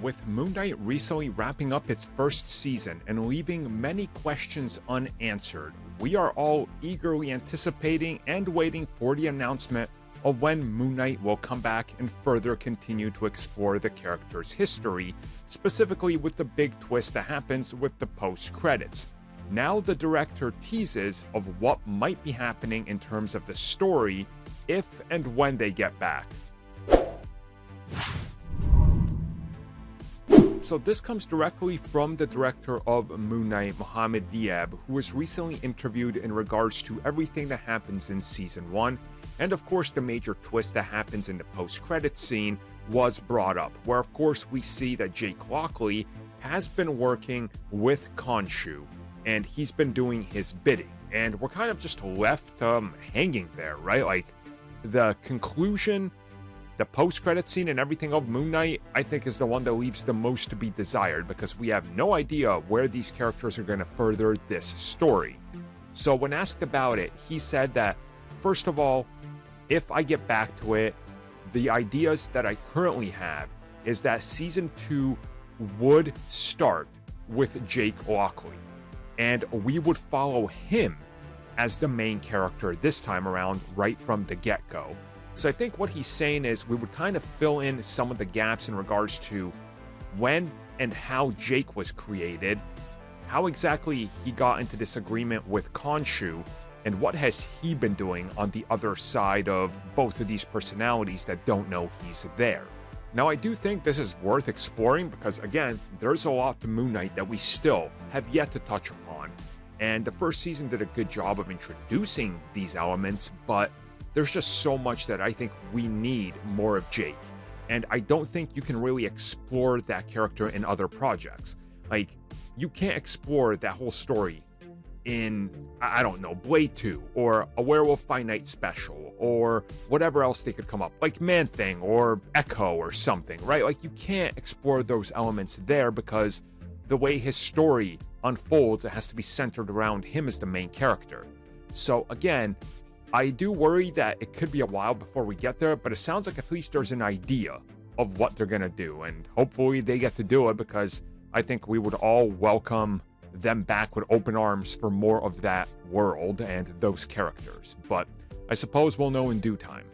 With Moon Knight recently wrapping up its first season and leaving many questions unanswered, we are all eagerly anticipating and waiting for the announcement of when Moon Knight will come back and further continue to explore the character's history, specifically with the big twist that happens with the post-credits. Now the director teases of what might be happening in terms of the story if and when they get back. So this comes directly from the director of Moon Knight, Mohamed Diab, who was recently interviewed in regards to everything that happens in Season 1, and of course the major twist that happens in the post-credits scene was brought up, where of course we see that Jake Lockley has been working with Khonshu, and he's been doing his bidding, and we're kind of just left hanging there, right? Like, the conclusion, the post-credit scene and everything of Moon Knight, I think is the one that leaves the most to be desired, because we have no idea where these characters are going to further this story. So when asked about it, he said that, first of all, if I get back to it, the ideas that I currently have is that Season 2 would start with Jake Lockley, and we would follow him as the main character this time around right from the get-go. So I think what he's saying is we would kind of fill in some of the gaps in regards to when and how Jake was created, how exactly he got into this agreement with Khonshu, and what has he been doing on the other side of both of these personalities that don't know he's there. Now I do think this is worth exploring because, again, there's a lot to Moon Knight that we still have yet to touch upon. And the first season did a good job of introducing these elements, but there's just so much that I think we need more of Jake. And I don't think you can really explore that character in other projects. Like, you can't explore that whole story in, I don't know, Blade 2, or a Werewolf by Night special, or whatever else they could come up, like Man-Thing, or Echo, or something, right? Like, you can't explore those elements there because the way his story unfolds, it has to be centered around him as the main character. So again, I do worry that it could be a while before we get there, but it sounds like at least there's an idea of what they're going to do, and hopefully they get to do it, because I think we would all welcome them back with open arms for more of that world and those characters. But I suppose we'll know in due time.